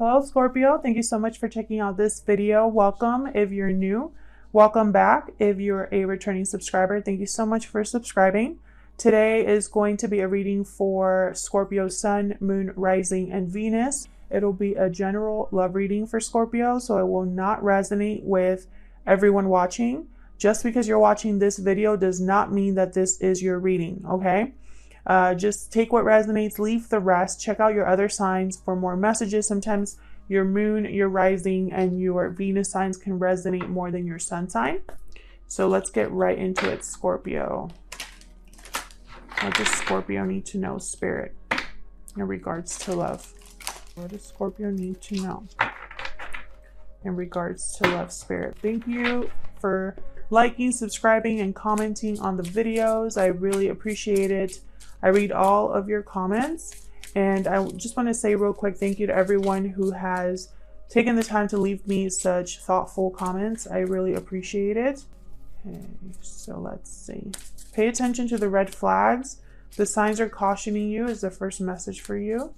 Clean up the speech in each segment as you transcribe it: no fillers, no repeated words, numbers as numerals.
Hello Scorpio, thank you so much for checking out this video. Welcome if you're new. Welcome back if you're a returning subscriber. Thank you so much for subscribing. Today is going to be a reading for Scorpio Sun, Moon, Rising, and Venus. It'll be a general love reading for Scorpio, so it will not resonate with everyone watching. Just because you're watching this video does not mean that this is your reading, okay? Just take what resonates, leave the rest. Check out your other signs for more messages. Sometimes your moon, your rising, and your Venus signs can resonate more than your sun sign. So let's get right into it, Scorpio. What does Scorpio need to know, Spirit, in regards to love? What does Scorpio need to know in regards to love, Spirit? Thank you for liking, subscribing, and commenting on the videos. I really appreciate it. I read all of your comments, and I just want to say real quick thank you to everyone who has taken the time to leave me such thoughtful comments. I really appreciate it. Okay, so let's see. Pay attention to the red flags. The signs are cautioning you is the first message for you.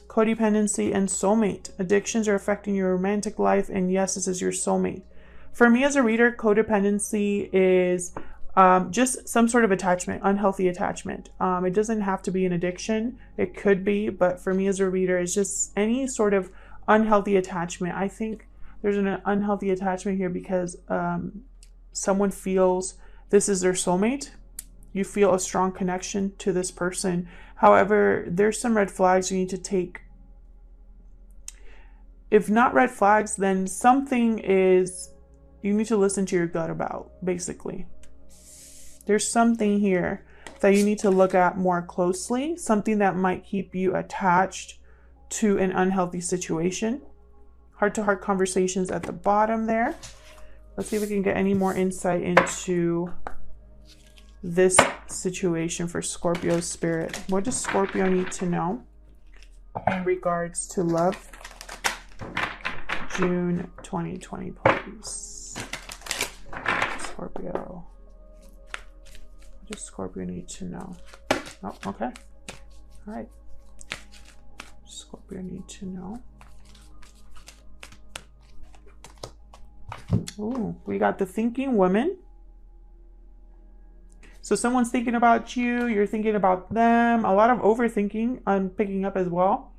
Codependency and soulmate. Addictions are affecting your romantic life, and yes, this is your soulmate. For me as a reader, codependency is just some sort of attachment, unhealthy attachment. It doesn't have to be an addiction. It could be, but for me as a reader, it's just any sort of unhealthy attachment. I think there's an unhealthy attachment here because someone feels this is their soulmate. You feel a strong connection to this person. However, there's some red flags you need to take. If not red flags, then something is you need to listen to your gut about, basically. There's something here that you need to look at more closely, something that might keep you attached to an unhealthy situation. Heart-to-heart conversations at the bottom there. Let's see if we can get any more insight into this situation for Scorpio Spirit. What does Scorpio need to know in regards to love? June 2020, please. Scorpio. What does Scorpio need to know? Oh, okay. All right. Scorpio need to know. Ooh, we got the thinking woman. So someone's thinking about you, you're thinking about them. A lot of overthinking I'm picking up as well.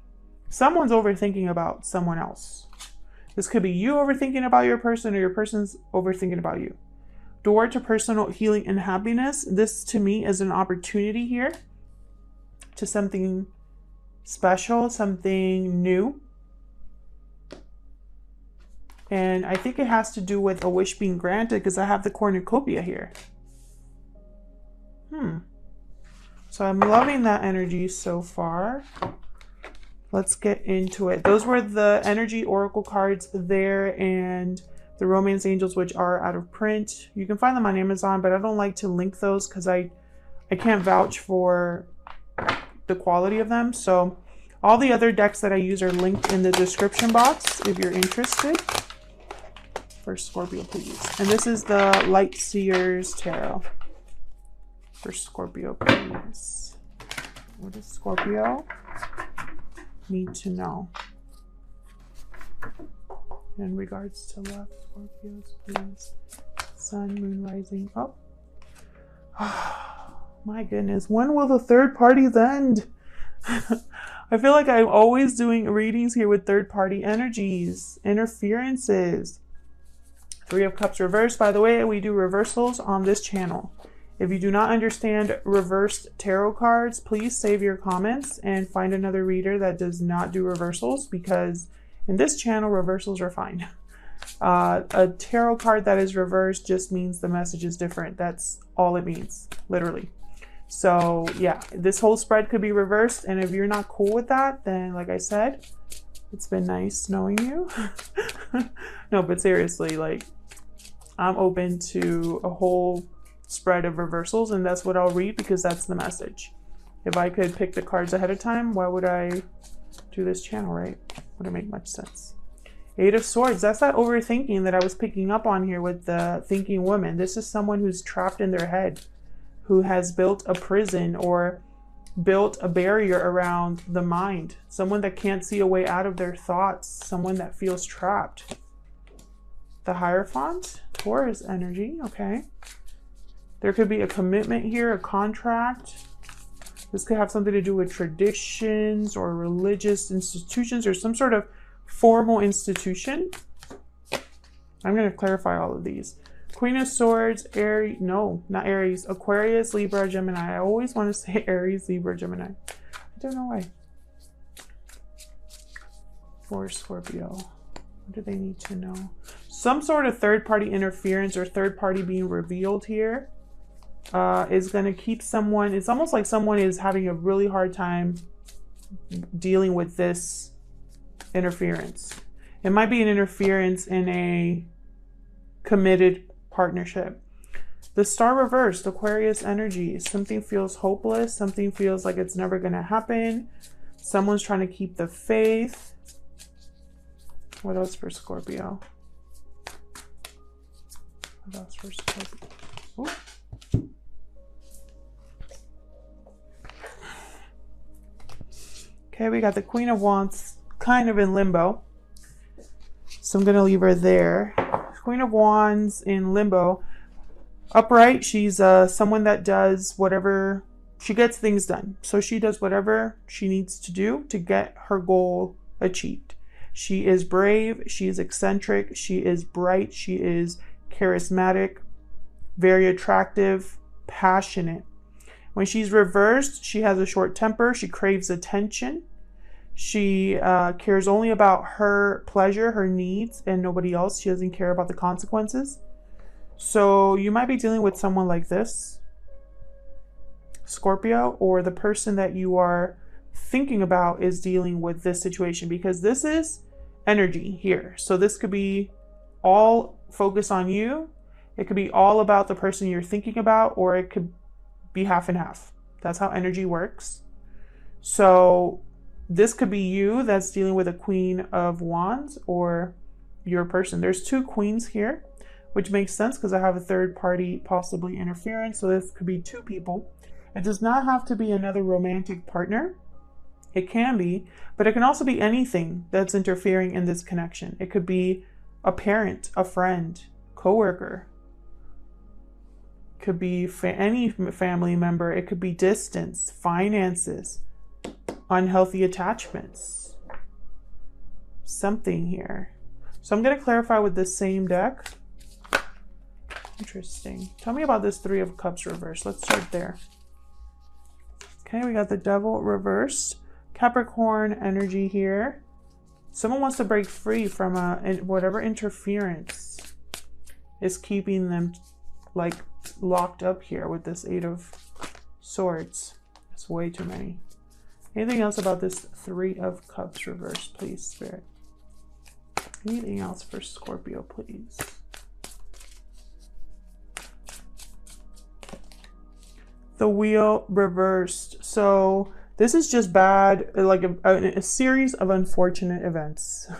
Someone's overthinking about someone else. This could be you overthinking about your person, or your person's overthinking about you. Door to personal healing and happiness. This to me is an opportunity here to something special, something new. And I think it has to do with a wish being granted because I have the cornucopia here. So I'm loving that energy so far. Let's get into it. Those were the energy oracle cards there, and the romance angels, which are out of print. You can find them on Amazon, but I don't like to link those because I can't vouch for the quality of them. So all the other decks that I use are linked in the description box if you're interested. For Scorpio, please. And this is the Light Seers Tarot. For Scorpio, please. What does Scorpio need to know in regards to love? Scorpios, please. Sun, Moon, Rising. Oh. My goodness. When will the third parties end? I feel like I'm always doing readings here with third party energies, interferences. Three of Cups reversed. By the way, we do reversals on this channel. If you do not understand reversed tarot cards, please save your comments and find another reader that does not do reversals, because in this channel, reversals are fine. A tarot card that is reversed just means the message is different. That's all it means, literally. So yeah, this whole spread could be reversed. And if you're not cool with that, then like I said, it's been nice knowing you. No, but seriously, like I'm open to a whole spread of reversals, and that's what I'll read because that's the message. If I could pick the cards ahead of time, why would I do this channel, right? Wouldn't make much sense. Eight of Swords. That's that overthinking that I was picking up on here with the thinking woman. This is someone who's trapped in their head, who has built a prison, or built a barrier around the mind. Someone that can't see a way out of their thoughts. Someone that feels trapped. The Hierophant, Taurus energy, okay. There could be a commitment here, a contract. This could have something to do with traditions or religious institutions or some sort of formal institution. I'm going to clarify all of these. Queen of Swords, Aries, no, not Aries, Aquarius, Libra, Gemini. I always want to say Aries, Libra, Gemini. I don't know why. For Scorpio, what do they need to know? Some sort of third-party interference or third-party being revealed here is going to keep someone, it's almost like someone is having a really hard time dealing with this interference. It might be an interference in a committed partnership. The Star reversed, Aquarius energy. Something feels hopeless. Something feels like it's never going to happen. Someone's trying to keep the faith. What else for Scorpio? What else for Scorpio? Ooh. Okay, we got the Queen of Wands kind of in limbo. So I'm going to leave her there. Queen of Wands in limbo. Upright, she's someone that does whatever, she gets things done. So she does whatever she needs to do to get her goal achieved. She is brave, she is eccentric, she is bright, she is charismatic, very attractive, passionate. When she's reversed, she has a short temper, she craves attention. She cares only about her pleasure, her needs, and nobody else. She doesn't care about the consequences. So you might be dealing with someone like this, Scorpio, or the person that you are thinking about is dealing with this situation, because this is energy here. So this could be all focused on you. It could be all about the person you're thinking about, or it could be half and half. That's how energy works. So this could be you that's dealing with a Queen of Wands, or your person. There's two queens here, which makes sense because I have a third party possibly interference. So this could be two people. It does not have to be another romantic partner. It can be, but it can also be anything that's interfering in this connection. It could be a parent, a friend, coworker. Could be any family member. It could be distance, finances, unhealthy attachments, something here. So I'm going to clarify with this same deck. Interesting. Tell me about this Three of Cups reversed. Let's start there. Okay, we got the Devil reversed. Capricorn energy here. Someone wants to break free from whatever interference is keeping them like locked up here with this Eight of Swords. It's way too many. Anything else about this Three of Cups reversed, please, Spirit? Anything else for Scorpio, please? The Wheel reversed. So this is just bad, like a series of unfortunate events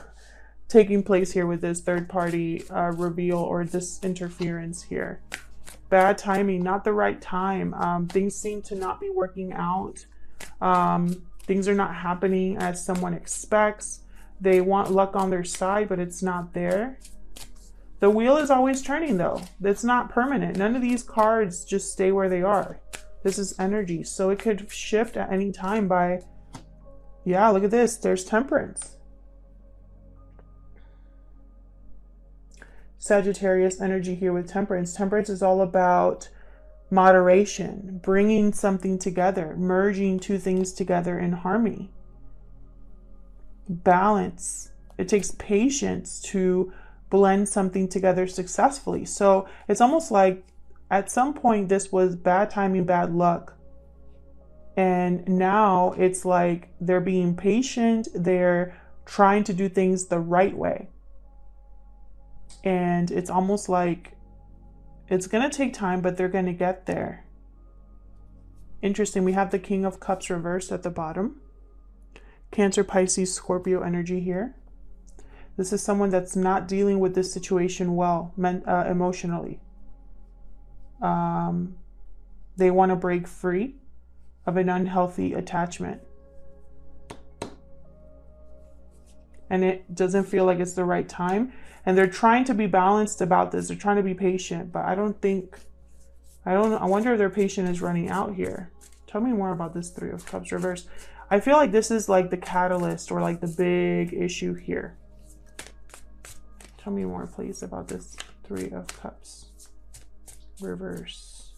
taking place here with this third party reveal or this interference here. Bad timing, not the right time. Things seem to not be working out. Things are not happening as someone expects. They want luck on their side, but it's not there. The wheel is always turning though. It's not permanent. None of these cards just stay where they are. This is energy. So it could shift at any time by, yeah, look at this. There's Temperance. Sagittarius energy here with Temperance. Temperance is all about moderation, bringing something together, merging two things together in harmony. Balance. It takes patience to blend something together successfully. So it's almost like at some point this was bad timing, bad luck. And now it's like they're being patient. They're trying to do things the right way. And it's almost like it's going to take time, but they're going to get there. Interesting. We have the King of Cups reversed at the bottom. Cancer, Pisces, Scorpio energy here. This is someone that's not dealing with this situation well, emotionally. They want to break free. of an unhealthy attachment. And it doesn't feel like it's the right time. And they're trying to be balanced about this. They're trying to be patient, but I wonder if their patience is running out here. Tell me more about this Three of Cups reverse. I feel like this is like the catalyst or like the big issue here. Tell me more, please, about this Three of Cups reverse.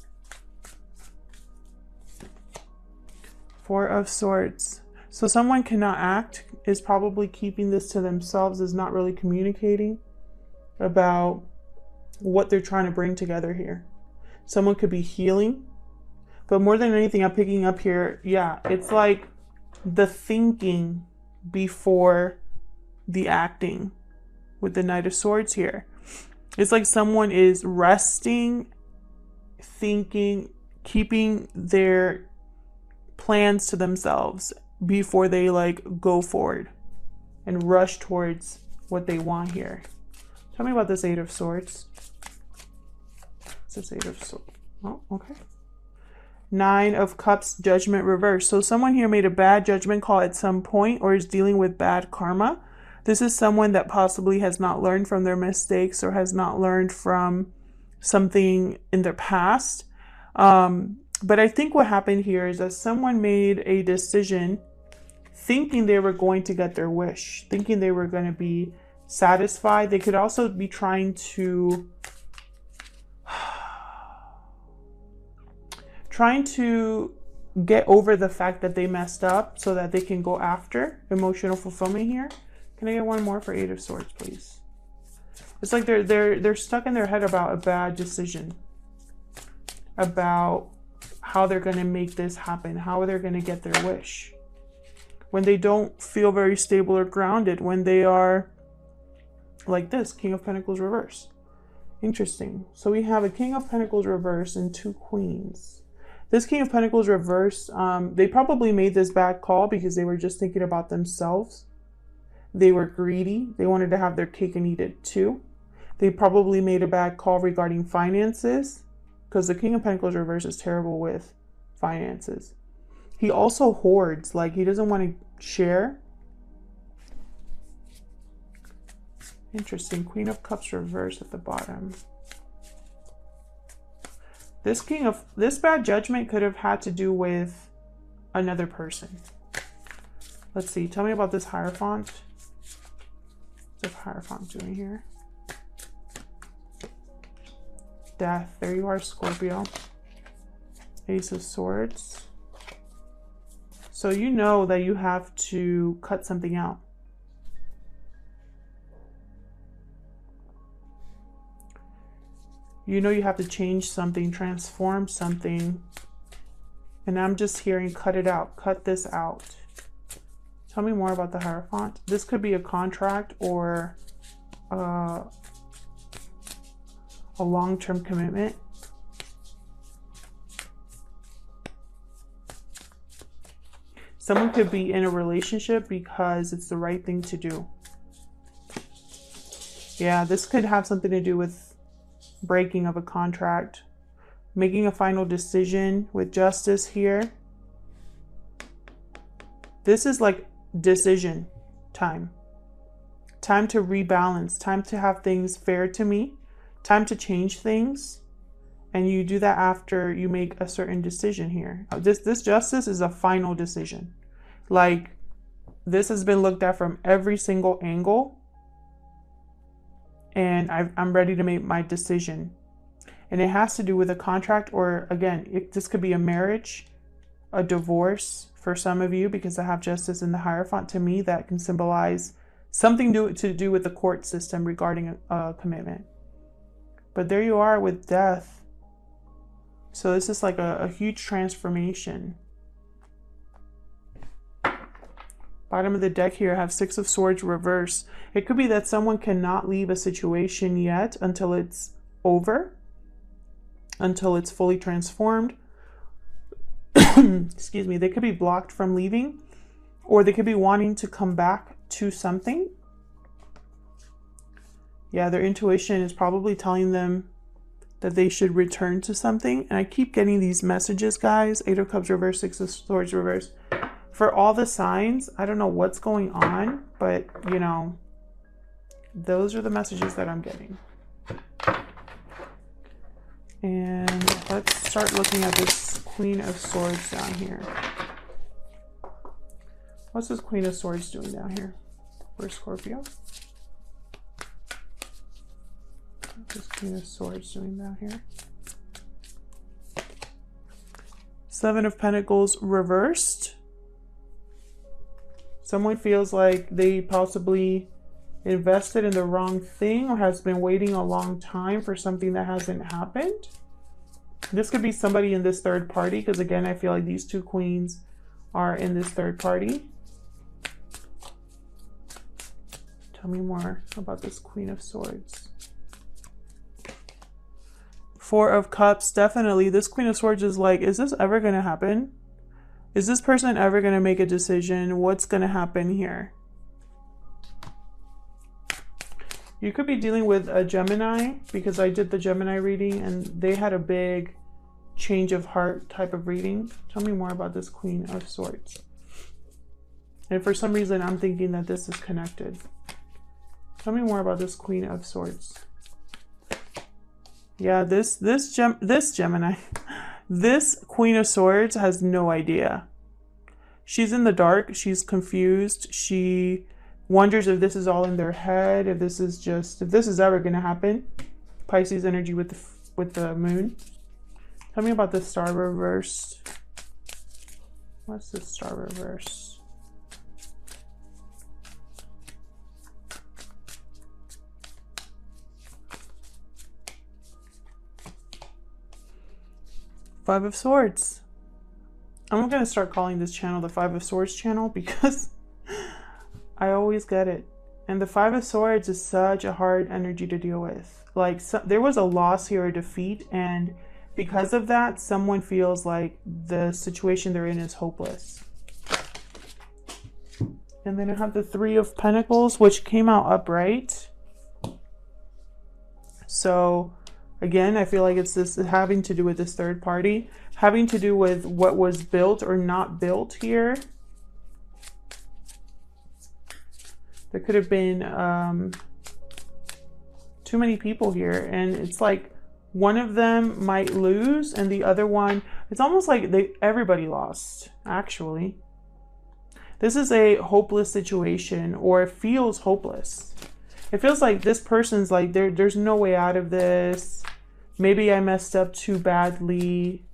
Four of Swords. So someone cannot act, is probably keeping this to themselves, is not really communicating about what they're trying to bring together here. Someone could be healing, but more than anything, I'm picking up here, yeah, it's like the thinking before the acting with the Knight of Swords here. It's like someone is resting, thinking, keeping their plans to themselves before they like go forward and rush towards what they want here. Tell me about this Eight of Swords. It's this Eight of Swords. Oh, okay. Nine of Cups, Judgment reverse. So someone here made a bad judgment call at some point or is dealing with bad karma. This is someone that possibly has not learned from their mistakes or has not learned from something in their past. But I think what happened here is that someone made a decision thinking they were going to get their wish, thinking they were going to be satisfied. They could also be trying to get over the fact that they messed up so that they can go after emotional fulfillment here. Can I get one more for Eight of Swords, please? It's like they're stuck in their head about a bad decision, about how they're going to make this happen, how they're going to get their wish. When they don't feel very stable or grounded, when they are like this, King of Pentacles reverse. Interesting. So we have a King of Pentacles reverse and two Queens. This King of Pentacles reverse, they probably made this bad call because they were just thinking about themselves. They were greedy. They wanted to have their cake and eat it too. They probably made a bad call regarding finances because the King of Pentacles reverse is terrible with finances. He also hoards, like he doesn't want to share. Interesting. Queen of Cups reverse at the bottom. This bad judgment could have had to do with another person. Let's see. Tell me about this Hierophant. What's the Hierophant doing here? Death. There you are, Scorpio. Ace of Swords. So you know that you have to cut something out. You know you have to change something, transform something. And I'm just hearing cut it out, cut this out. Tell me more about the Hierophant. This could be a contract or a long-term commitment. Someone could be in a relationship because it's the right thing to do. Yeah, this could have something to do with breaking of a contract, making a final decision with justice here. This is like decision time. Time to rebalance, time to have things fair to me, time to change things. And you do that after you make a certain decision here. This justice is a final decision. Like this has been looked at from every single angle. And I'm ready to make my decision. And it has to do with a contract or, again, this could be a marriage, a divorce for some of you, because I have justice in the Hierophant. To me, that can symbolize something to do with the court system regarding a commitment. But there you are with Death. So this is like a huge transformation. Bottom of the deck here, I have Six of Swords reverse. It could be that someone cannot leave a situation yet until it's over, until it's fully transformed. Excuse me. They could be blocked from leaving, or they could be wanting to come back to something. Yeah, their intuition is probably telling them that they should return to something. And I keep getting these messages, guys. 8 of Cups reverse, 6 of Swords reverse. For all the signs, I don't know what's going on, but, you know, those are the messages that I'm getting. And let's start looking at this Queen of Swords down here. What's this Queen of Swords doing down here for Scorpio? What's this Queen of Swords doing down here? 7 of Pentacles reversed. Someone feels like they possibly invested in the wrong thing or has been waiting a long time for something that hasn't happened. This could be somebody in this third party, because again, I feel like these two queens are in this third party. Tell me more about this Queen of Swords. 4 of Cups, definitely. This Queen of Swords is like, is this ever going to happen? Is this person ever going to make a decision? What's going to happen here? You could be dealing with a Gemini, because I did the Gemini reading and they had a big change of heart type of reading. Tell me more about this Queen of Swords. And for some reason, I'm thinking that this is connected. Tell me more about this Queen of Swords. Yeah, this Gemini, this Queen of Swords has no idea. She's in the dark. She's confused. She wonders if this is all in their head, if this is ever going to happen. Pisces energy with the moon. Tell me about the Star reversed. What's the Star reverse? Five of Swords. I'm going to start calling this channel the 5 of Swords channel, because I always get it. And the 5 of Swords is such a hard energy to deal with. Like, there was a loss here, a defeat, and because of that, someone feels like the situation they're in is hopeless. And then I have the 3 of Pentacles, which came out upright. So again, I feel like it's this having to do with this third party, having to do with what was built or not built here. There could have been too many people here, and it's like one of them might lose and the other one, it's almost like everybody lost, actually. This is a hopeless situation, or it feels hopeless. It feels like this person's like, there's no way out of this. Maybe I messed up too badly.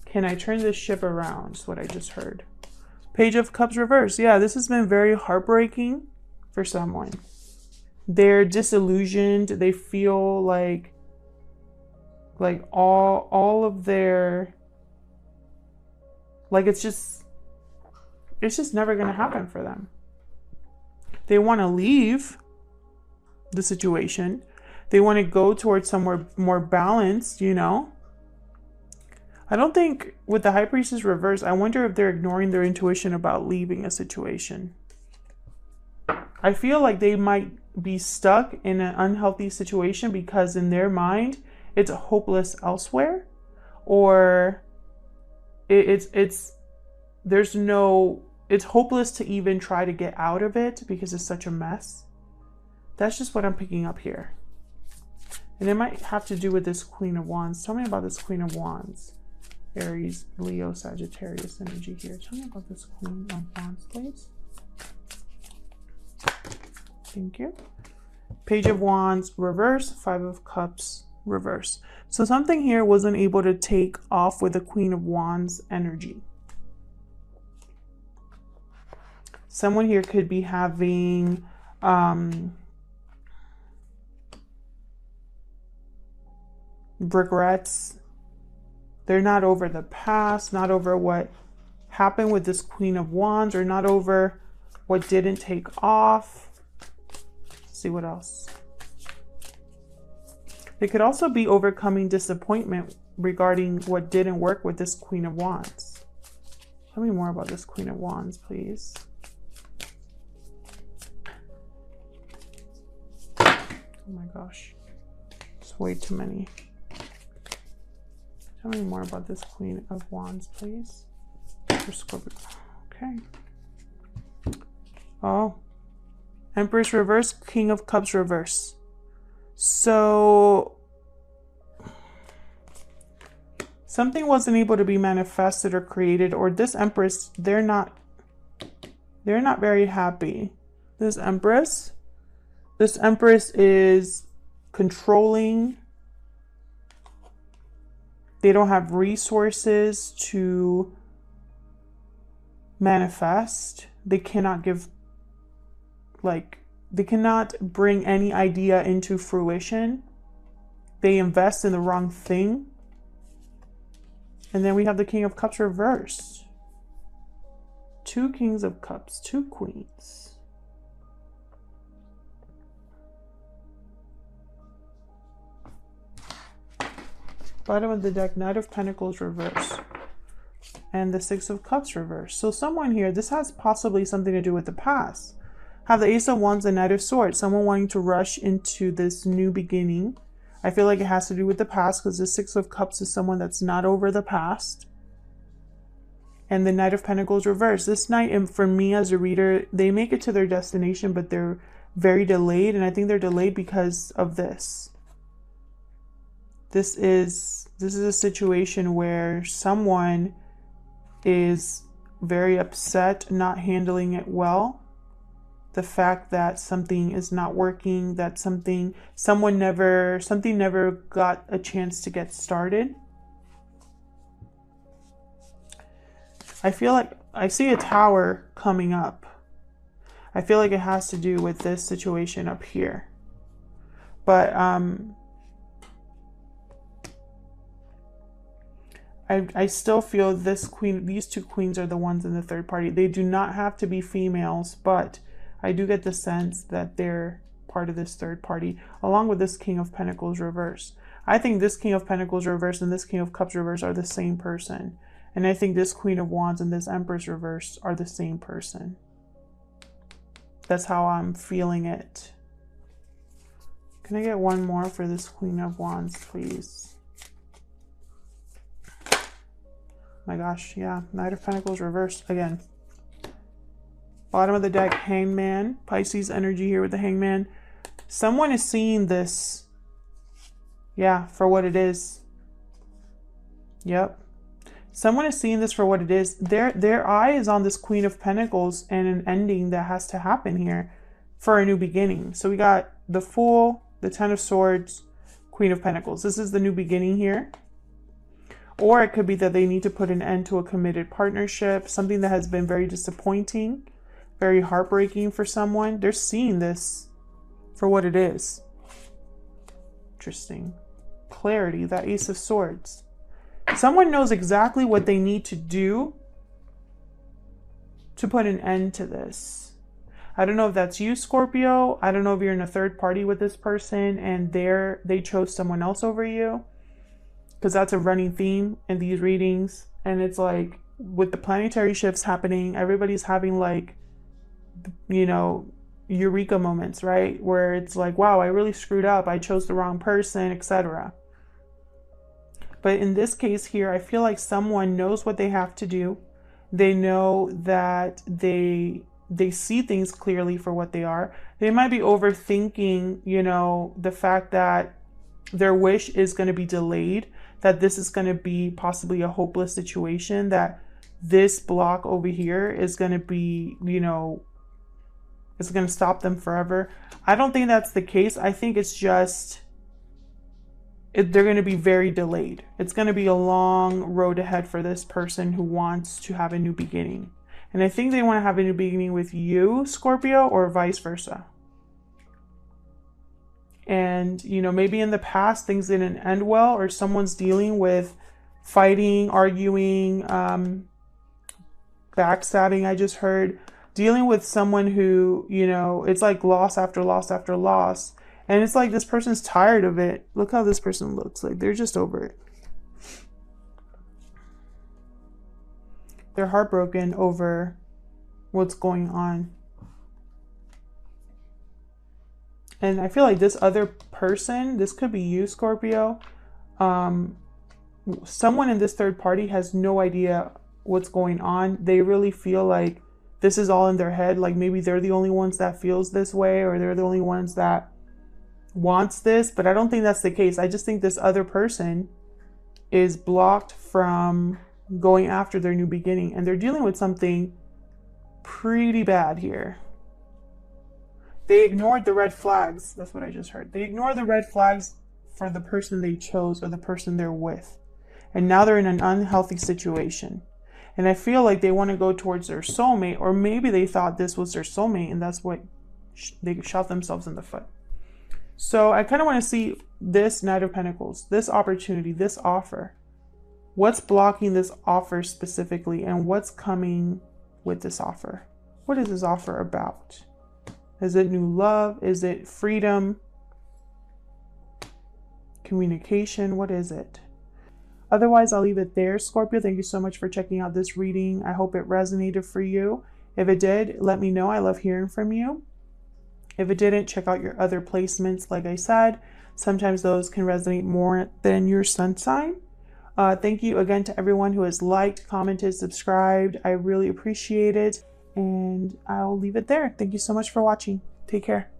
Can I turn this ship around? Is what I just heard. Page of Cups reverse. Yeah, this has been very heartbreaking for someone. They're disillusioned. They feel like all of their, like it's just never going to happen for them. They want to leave the situation. They want to go towards somewhere more balanced, you know. I don't think with the High Priestess reverse, I wonder if they're ignoring their intuition about leaving a situation. I feel like they might be stuck in an unhealthy situation because in their mind, it's hopeless elsewhere, or it's hopeless to even try to get out of it because it's such a mess. That's just what I'm picking up here. And it might have to do with this Queen of Wands. Tell me about this Queen of Wands. Aries, Leo, Sagittarius energy here. Tell me about this Queen of Wands, please. Thank you. Page of Wands, reverse. 5 of Cups, reverse. So something here wasn't able to take off with the Queen of Wands energy. Someone here could be having regrets. They're not over the past, not over what happened with this Queen of Wands, or not over what didn't take off. Let's see what else. They could also be overcoming disappointment regarding what didn't work with this Queen of Wands. Tell me more about this Queen of Wands, please. Oh my gosh. way too many. Tell me more about this Queen of Wands, please. For Scorpio. Okay. Oh. Empress reverse, King of Cups reverse. So something wasn't able to be manifested or created, or this Empress, they're not very happy. This Empress is controlling. They don't have resources to manifest. They cannot give, like, they cannot bring any idea into fruition. They invest in the wrong thing. And then we have the King of Cups reversed. 2 Kings of Cups, 2 Queens. Bottom of the deck, Knight of Pentacles reversed. And the 6 of Cups reversed. So someone here, this has possibly something to do with the past. Have the Ace of Wands and Knight of Swords. Someone wanting to rush into this new beginning. I feel like it has to do with the past because the 6 of Cups is someone that's not over the past. And the Knight of Pentacles reversed. This Knight, and for me as a reader, they make it to their destination, but they're very delayed. And I think they're delayed because of this. This is a situation where someone is very upset, not handling it well. The fact that something is not working, that something never got a chance to get started. I feel like I see a tower coming up. I feel like it has to do with this situation up here. But I still feel these 2 queens are the ones in the third party. They do not have to be females, but I do get the sense that they're part of this third party, along with this King of Pentacles reverse. I think this King of Pentacles reverse and this King of Cups reverse are the same person. And I think this Queen of Wands and this Empress reverse are the same person. That's how I'm feeling it. Can I get one more for this Queen of Wands, please? My gosh, yeah. Knight of Pentacles reversed again. Bottom of the deck, Hangman. Pisces energy here with the Hangman. Someone is seeing this, yeah, for what it is. Yep. Someone is seeing this for what it is. Their eye is on this Queen of Pentacles and an ending that has to happen here for a new beginning. So we got the Fool, the Ten of Swords, Queen of Pentacles. This is the new beginning here. Or it could be that they need to put an end to a committed partnership, something that has been very disappointing, very heartbreaking for someone. They're seeing this for what it is. Interesting. Clarity, that Ace of Swords. Someone knows exactly what they need to do to put an end to this. I don't know if that's you, Scorpio. I don't know if you're in a third party with this person and they chose someone else over you. Because that's a running theme in these readings. And it's like, with the planetary shifts happening, everybody's having like, you know, eureka moments, right? Where it's like, wow, I really screwed up. I chose the wrong person, etc. But in this case here, I feel like someone knows what they have to do. They know that they see things clearly for what they are. They might be overthinking, you know, the fact that their wish is going to be delayed, that this is going to be possibly a hopeless situation, that this block over here is going to be, you know, it's going to stop them forever. I don't think that's the case. I think it's just, they're going to be very delayed. It's going to be a long road ahead for this person who wants to have a new beginning. And I think they want to have a new beginning with you, Scorpio, or vice versa. And, you know, maybe in the past things didn't end well, or someone's dealing with fighting, arguing, backstabbing, I just heard. Dealing with someone who, you know, it's like loss after loss after loss. And it's like this person's tired of it. Look how this person looks. Like they're just over it. They're heartbroken over what's going on. And I feel like this other person, this could be you, Scorpio. Someone in this third party has no idea what's going on. They really feel like this is all in their head. Like maybe they're the only ones that feels this way, or they're the only ones that wants this. But I don't think that's the case. I just think this other person is blocked from going after their new beginning, and they're dealing with something pretty bad here. They ignored the red flags. That's what I just heard. They ignored the red flags for the person they chose or the person they're with. And now they're in an unhealthy situation. And I feel like they want to go towards their soulmate, or maybe they thought this was their soulmate and that's what they shot themselves in the foot. So I kind of want to see this Knight of Pentacles, this opportunity, this offer. What's blocking this offer specifically, and what's coming with this offer? What is this offer about? Is it new love? Is it freedom? Communication? What is it? Otherwise, I'll leave it there. Scorpio, thank you so much for checking out this reading. I hope it resonated for you. If it did, let me know. I love hearing from you. If it didn't, check out your other placements. Like I said, sometimes those can resonate more than your sun sign. Thank you again to everyone who has liked, commented, subscribed. I really appreciate it. And I'll leave it there. Thank you so much for watching. Take care.